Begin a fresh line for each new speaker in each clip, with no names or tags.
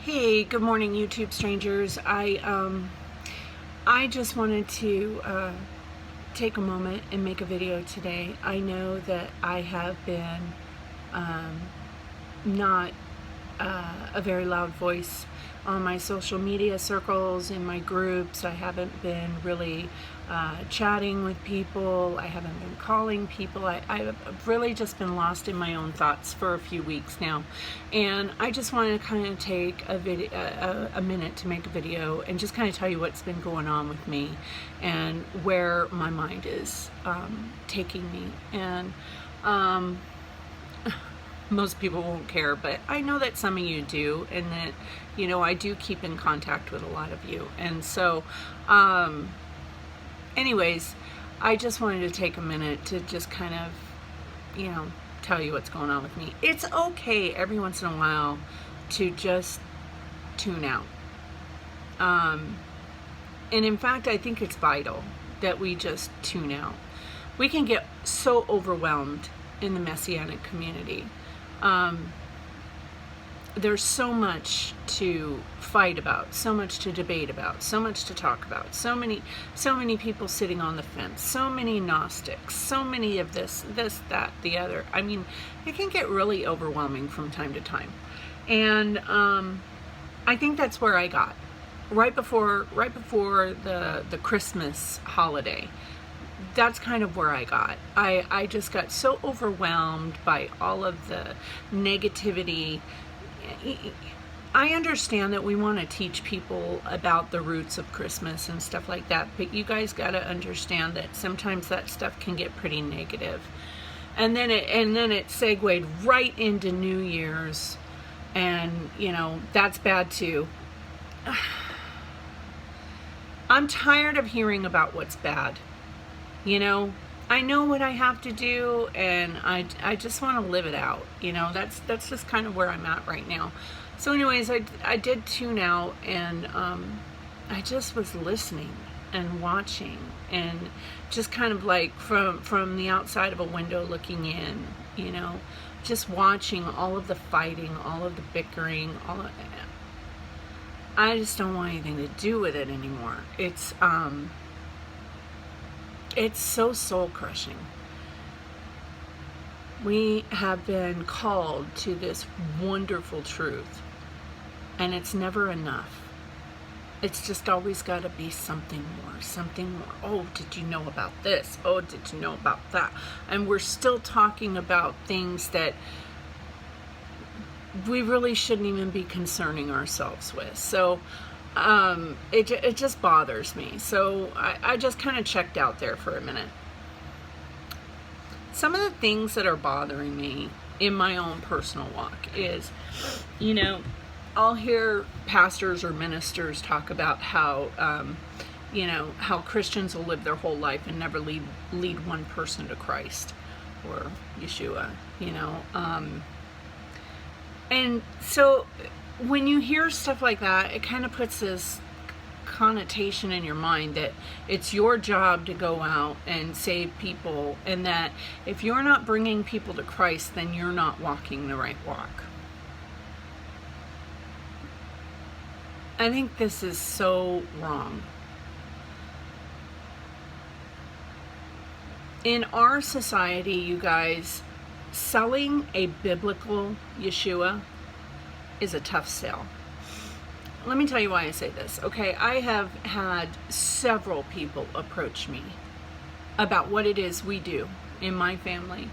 Hey, good morning, YouTube strangers. I just wanted to take a moment and make a video today. I know that I have been not a very loud voice on my social media circles, in my groups. I haven't been really chatting with people. I haven't been calling people. I've really just been lost in my own thoughts for a few weeks now. And I just wanted to kind of take a minute to make a video and just kind of tell you what's been going on with me and where my mind is taking me. And most people won't care, but I know that some of you do, and that, you know, I do keep in contact with a lot of you. And so, anyways, I just wanted to take a minute to just kind of, you know, tell you what's going on with me. It's okay every once in a while to just tune out. And in fact, I think it's vital that we just tune out. We can get so overwhelmed in the Messianic community. There's so much to fight about, so much to debate about, so much to talk about, so many people sitting on the fence, so many Gnostics, so many of this, that, the other. I mean, it can get really overwhelming from time to time. And I think that's where I got right before the Christmas holiday. That's kind of where I got. I just got so overwhelmed by all of the negativity. I understand that we want to teach people about the roots of Christmas and stuff like that, but you guys got to understand that sometimes that stuff can get pretty negative. And then it segued right into New Year's, and you know, that's bad too. I'm tired of hearing about what's bad. You know, I know what I have to do, and I just want to live it out. You know, that's just kind of where I'm at right now. So anyways, I did tune out, and I just was listening and watching, and just kind of like from the outside of a window looking in, you know, just watching all of the fighting, all of the bickering, all of it. I just don't want anything to do with it anymore. It's so soul-crushing. We have been called to this wonderful truth, and it's never enough. It's just always got to be something more, something more. Oh, did you know about this? Oh, did you know about that? And we're still talking about things that we really shouldn't even be concerning ourselves with. So it just bothers me. So I just kind of checked out there for a minute. Some of the things that are bothering me in my own personal walk is, you know, I'll hear pastors or ministers talk about how, you know, how Christians will live their whole life and never lead one person to Christ or Yeshua, you know. And so when you hear stuff like that, it kind of puts this connotation in your mind that it's your job to go out and save people, and that if you're not bringing people to Christ, then you're not walking the right walk. I think this is so wrong. In our society, you guys, selling a biblical Yeshua is a tough sell. Let me tell you why I say this. Okay, I have had several people approach me about what it is we do in my family.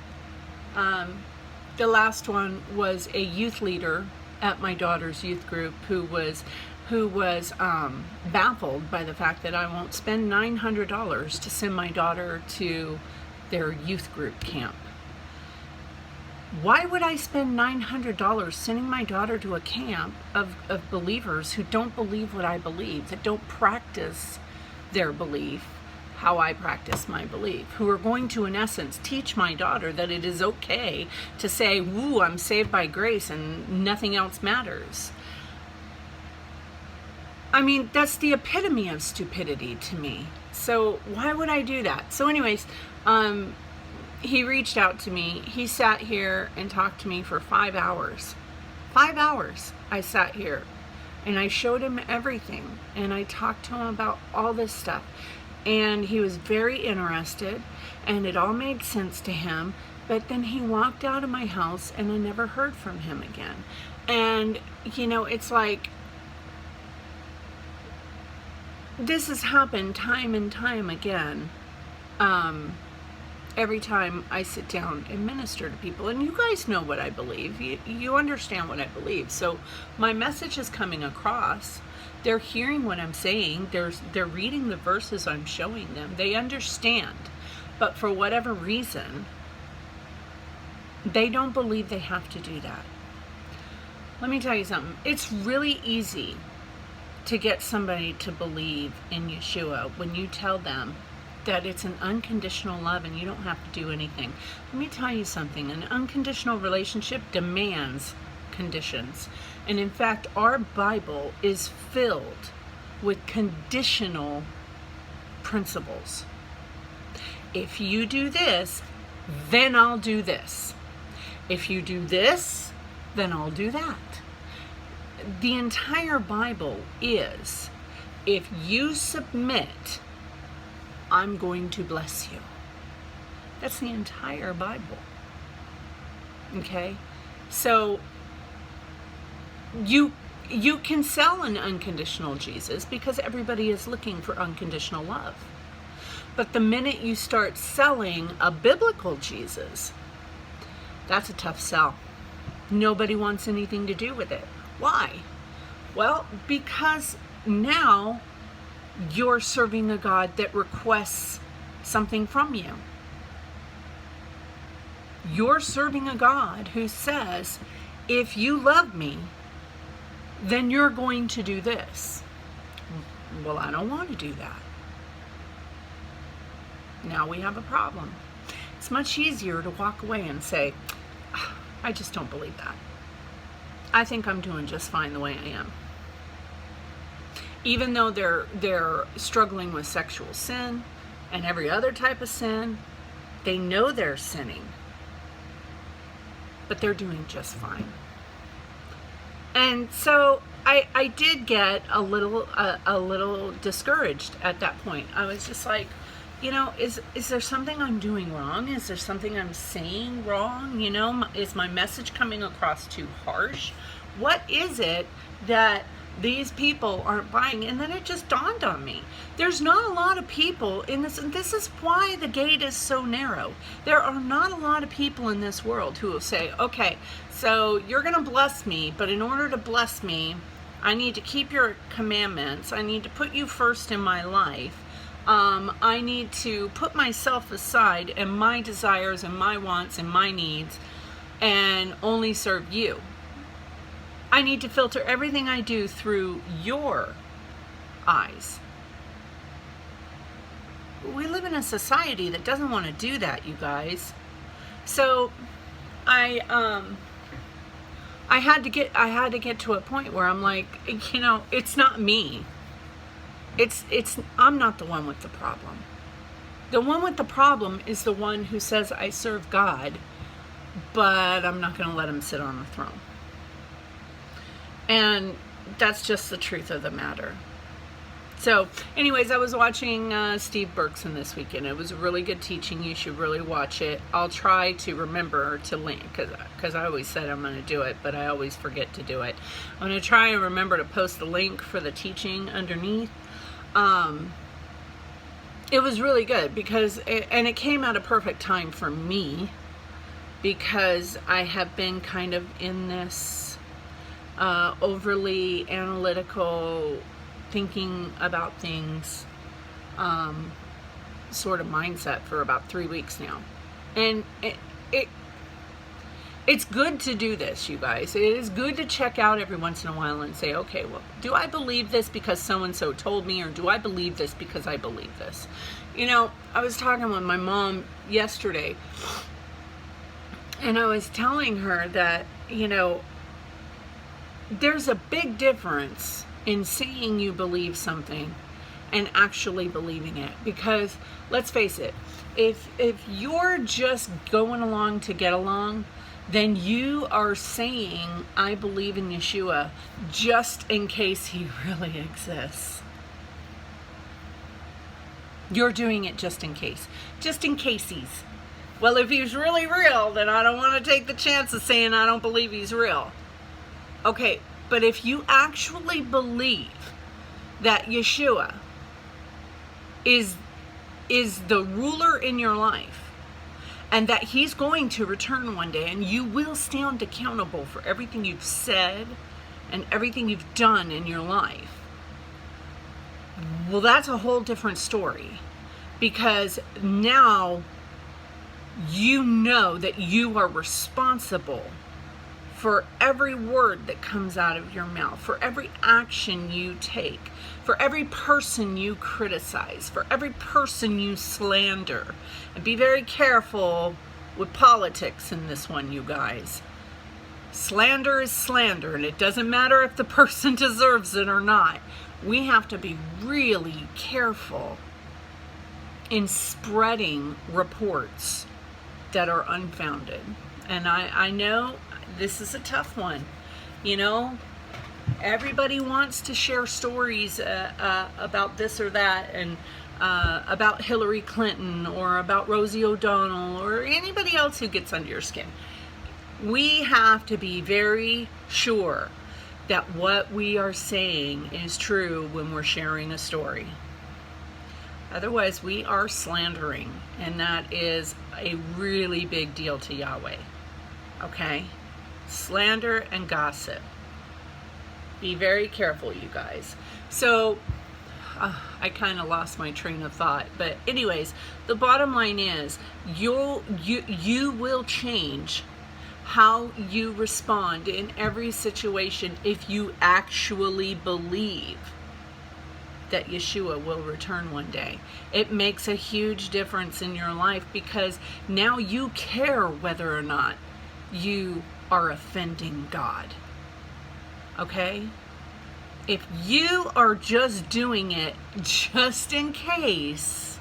The last one was a youth leader at my daughter's youth group who was baffled by the fact that I won't spend $900 to send my daughter to their youth group camp. Why would I spend $900 sending my daughter to a camp of believers who don't believe what I believe, that don't practice their belief how I practice my belief, who are going to, in essence, teach my daughter that it is okay to say, woo, I'm saved by grace and nothing else matters? I mean, that's the epitome of stupidity to me. So why would I do that? So anyways, he reached out to me. He sat here and talked to me for 5 hours. 5 hours I sat here And I showed him everything, and I talked to him about all this stuff. And he was very interested, and it all made sense to him. But then he walked out of my house, and I never heard from him again. And, you know, it's like, this has happened time and time again. Every time I sit down and minister to people, and you guys know what I believe, you understand what I believe. So my message is coming across. They're hearing what I'm saying. They're reading the verses I'm showing them. They understand. But for whatever reason, they don't believe they have to do that. Let me tell you something. It's really easy to get somebody to believe in Yeshua when you tell them that it's an unconditional love and you don't have to do anything. Let me tell you something. An unconditional relationship demands conditions. And in fact, our Bible is filled with conditional principles. If you do this, then I'll do this. If you do this, then I'll do that. The entire Bible is, if you submit, I'm going to bless you. That's the entire Bible. Okay? So you can sell an unconditional Jesus because everybody is looking for unconditional love. But the minute you start selling a biblical Jesus, that's a tough sell. Nobody wants anything to do with it. Why? Well, because now you're serving a God that requests something from you. You're serving a God who says, if you love me, then you're going to do this. Well, I don't want to do that. Now we have a problem. It's much easier to walk away and say, I just don't believe that. I think I'm doing just fine the way I am. Even though they're struggling with sexual sin and every other type of sin, they know they're sinning, but they're doing just fine. And so I did get a little discouraged at that point. I was just like, you know, is there something I'm doing wrong? Is there something I'm saying wrong? You know, is my message coming across too harsh? What is it that these people aren't buying? And then it just dawned on me. There's not a lot of people in this, and this is why the gate is so narrow. There are not a lot of people in this world who will say, okay, so you're going to bless me, but in order to bless me, I need to keep your commandments. I need to put you first in my life. I need to put myself aside and my desires and my wants and my needs and only serve you. I need to filter everything I do through your eyes. We live in a society that doesn't want to do that, you guys. So I had to get to a point where I'm like, you know, it's not me. I'm not the one with the problem. The one with the problem is the one who says I serve God, but I'm not going to let him sit on the throne. And that's just the truth of the matter. So, anyways, I was watching Steve Berkson this weekend. It was a really good teaching. You should really watch it. I'll try to remember to link, because I always said I'm going to do it, but I always forget to do it. I'm going to try and remember to post the link for the teaching underneath. It was really good because it came at a perfect time for me, because I have been kind of in this overly analytical, thinking about things sort of mindset for about 3 weeks now. And it's good to do this, you guys. It is good to check out every once in a while and say, okay, well, do I believe this because so-and-so told me, or do I believe this because I believe this? You know, I was talking with my mom yesterday, and I was telling her that, you know, there's a big difference in saying you believe something and actually believing it. Because let's face it, if you're just going along to get along, then you are saying, I believe in Yeshua, just in case he really exists. You're doing it just in case. Just in case he's. Well, if he's really real, then I don't want to take the chance of saying I don't believe he's real. Okay, but if you actually believe that Yeshua is the ruler in your life, and that he's going to return one day, and you will stand accountable for everything you've said and everything you've done in your life, well, that's a whole different story. Because now you know that you are responsible for every word that comes out of your mouth, for every action you take, for every person you criticize, for every person you slander. And be very careful with politics in this one, you guys. Slander is slander, and it doesn't matter if the person deserves it or not. We have to be really careful in spreading reports that are unfounded. And I know this is a tough one. You know, everybody wants to share stories about this or that, and about Hillary Clinton or about Rosie O'Donnell or anybody else who gets under your skin. We have to be very sure that what we are saying is true when we're sharing a story. Otherwise, we are slandering, and that is a really big deal to Yahweh. Okay? Slander and gossip. Be very careful, you guys. So, I kind of lost my train of thought. But anyways, the bottom line is, you will change how you respond in every situation if you actually believe that Yeshua will return one day. It makes a huge difference in your life, because now you care whether or not you are offending God. Okay? If you are just doing it just in case,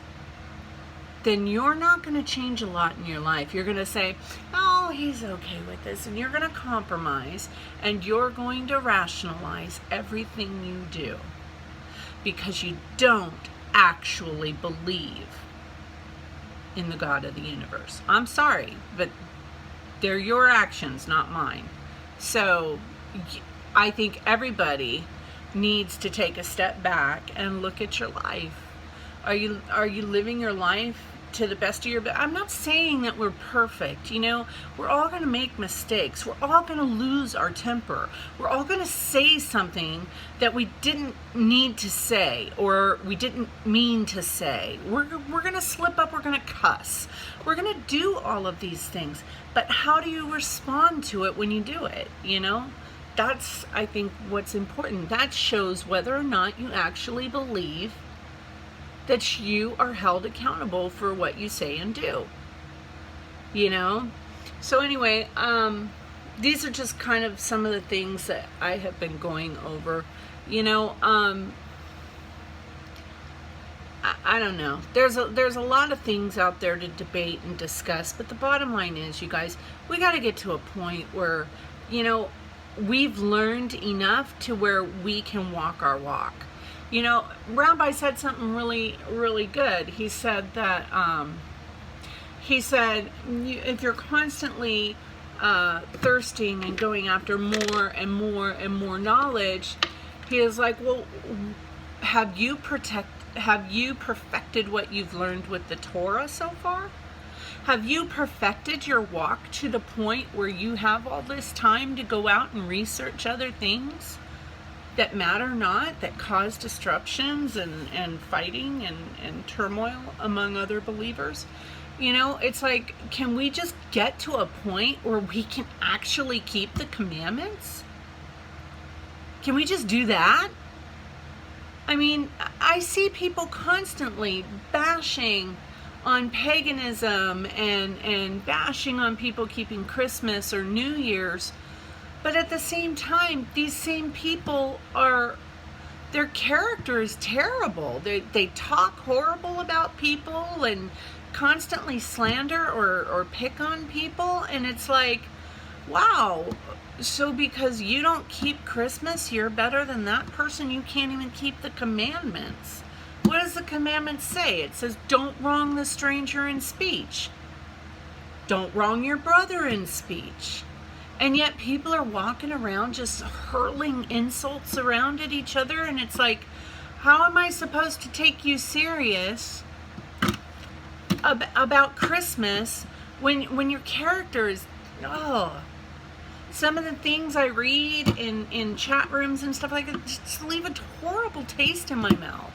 then you're not going to change a lot in your life. You're going to say, oh, he's okay with this. And you're going to compromise, and you're going to rationalize everything you do, because you don't actually believe in the God of the universe. I'm sorry, but they're your actions, not mine. So I think everybody needs to take a step back and look at your life. Are you living your life to the best of your ability? I'm not saying that we're perfect. You know, we're all going to make mistakes. We're all going to lose our temper. We're all going to say something that we didn't need to say, or we didn't mean to say. We're going to slip up. We're going to cuss. We're going to do all of these things. But how do you respond to it when you do it? You know, that's, I think, what's important. That shows whether or not you actually believe that you are held accountable for what you say and do. You know? So anyway, these are just kind of some of the things that I have been going over. You know, I don't know. There's a lot of things out there to debate and discuss, but the bottom line is, you guys, we got to get to a point where, you know, we've learned enough to where we can walk our walk. You know, Rabbi said something really, really good. He said that, if you're constantly thirsting and going after more and more and more knowledge, he is like, well, have you perfected what you've learned with the Torah so far? Have you perfected your walk to the point where you have all this time to go out and research other things that matter not, that cause disruptions and fighting and turmoil among other believers? You know, it's like, can we just get to a point where we can actually keep the commandments? Can we just do that? I mean, I see people constantly bashing on paganism and bashing on people keeping Christmas or New Year's. But at the same time, these same people their character is terrible. They talk horrible about people and constantly slander or pick on people. And it's like, wow, so because you don't keep Christmas, you're better than that person? You can't even keep the commandments. What does the commandment say? It says, don't wrong the stranger in speech. Don't wrong your brother in speech. And yet people are walking around just hurling insults around at each other, and it's like, how am I supposed to take you serious about Christmas when your character is, oh, some of the things I read in chat rooms and stuff like that just leave a horrible taste in my mouth.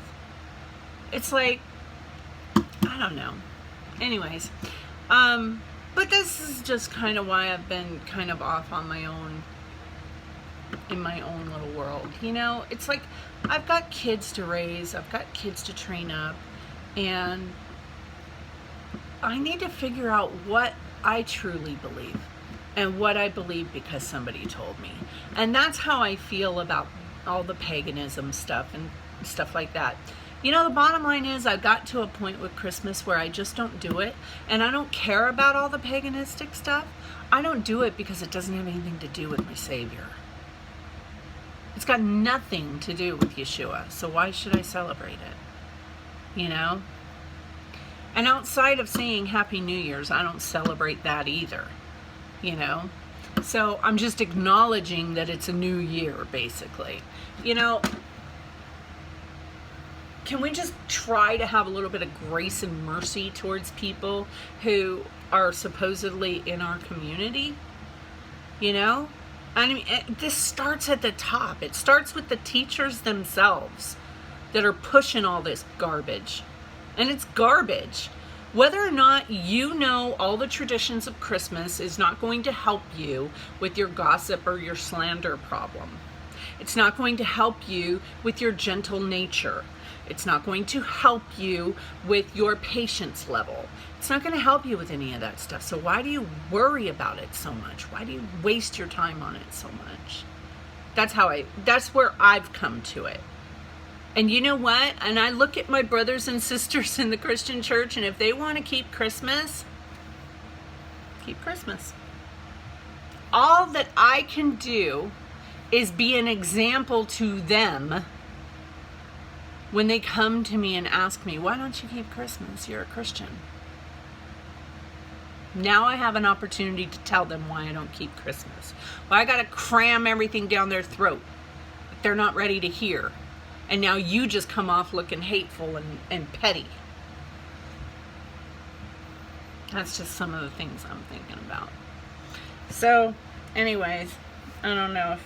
It's like, I don't know. Anyways, but this is just kind of why I've been kind of off on my own, in my own little world. You know, it's like I've got kids to raise, I've got kids to train up, and I need to figure out what I truly believe and what I believe because somebody told me. And that's how I feel about all the paganism stuff and stuff like that. You know, the bottom line is I got to a point with Christmas where I just don't do it, and I don't care about all the paganistic stuff. I don't do it because it doesn't have anything to do with my Savior. It's got nothing to do with Yeshua, so why should I celebrate it? You know? And outside of saying Happy New Year's, I don't celebrate that either, you know? So I'm just acknowledging that it's a new year, basically. You know, can we just try to have a little bit of grace and mercy towards people who are supposedly in our community? You know? I mean, this starts at the top. It starts with the teachers themselves that are pushing all this garbage. And it's garbage. Whether or not you know all the traditions of Christmas is not going to help you with your gossip or your slander problem. It's not going to help you with your gentle nature. It's not going to help you with your patience level. It's not going to help you with any of that stuff. So why do you worry about it so much? Why do you waste your time on it so much? That's where I've come to it. And you know what? And I look at my brothers and sisters in the Christian church, and if they want to keep Christmas, keep Christmas. All that I can do is be an example to them when they come to me and ask me, why don't you keep Christmas? You're a Christian. Now I have an opportunity to tell them why I don't keep Christmas. Why I got to cram everything down their throat that they're not ready to hear. And now you just come off looking hateful and petty. That's just some of the things I'm thinking about. So, anyways, I don't know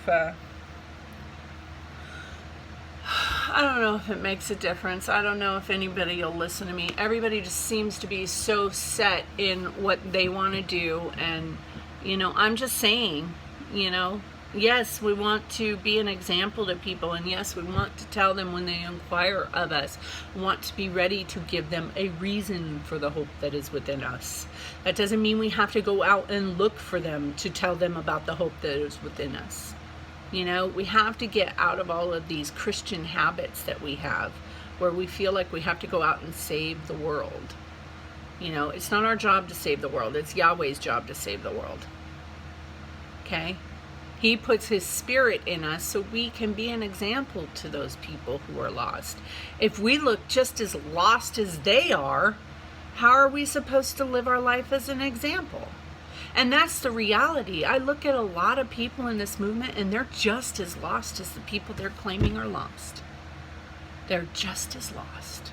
if it makes a difference. I don't know if anybody will listen to me. Everybody just seems to be so set in what they want to do. And, you know, I'm just saying, you know, yes, we want to be an example to people. And yes, we want to tell them when they inquire of us. We want to be ready to give them a reason for the hope that is within us. That doesn't mean we have to go out and look for them to tell them about the hope that is within us. You know, we have to get out of all of these Christian habits that we have where we feel like we have to go out and save the world. You know, it's not our job to save the world. It's Yahweh's job to save the world. Okay? He puts his spirit in us so we can be an example to those people who are lost. If we look just as lost as they are, how are we supposed to live our life as an example? And that's the reality. I look at a lot of people in this movement and they're just as lost as the people they're claiming are lost. They're just as lost.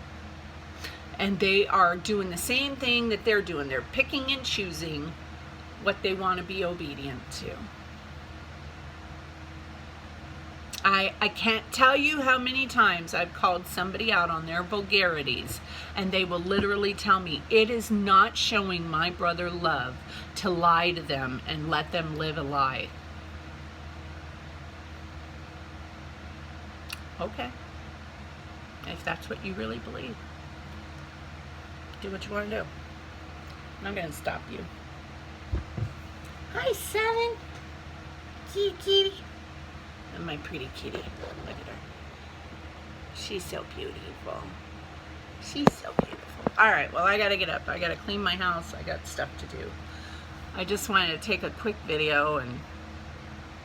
And they are doing the same thing that they're doing. They're picking and choosing what they want to be obedient to. I can't tell you how many times I've called somebody out on their vulgarities, and they will literally tell me, it is not showing my brother love to lie to them and let them live a lie. Okay. If that's what you really believe, do what you want to do. I'm not going to stop you. Hi, Seven. Kitty. And my pretty kitty. Look at her. She's so beautiful. She's so beautiful. All right, well, I got to get up. I got to clean my house. I got stuff to do. I just wanted to take a quick video and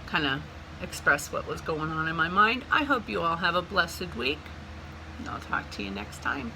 kind of express what was going on in my mind. I hope you all have a blessed week, and I'll talk to you next time.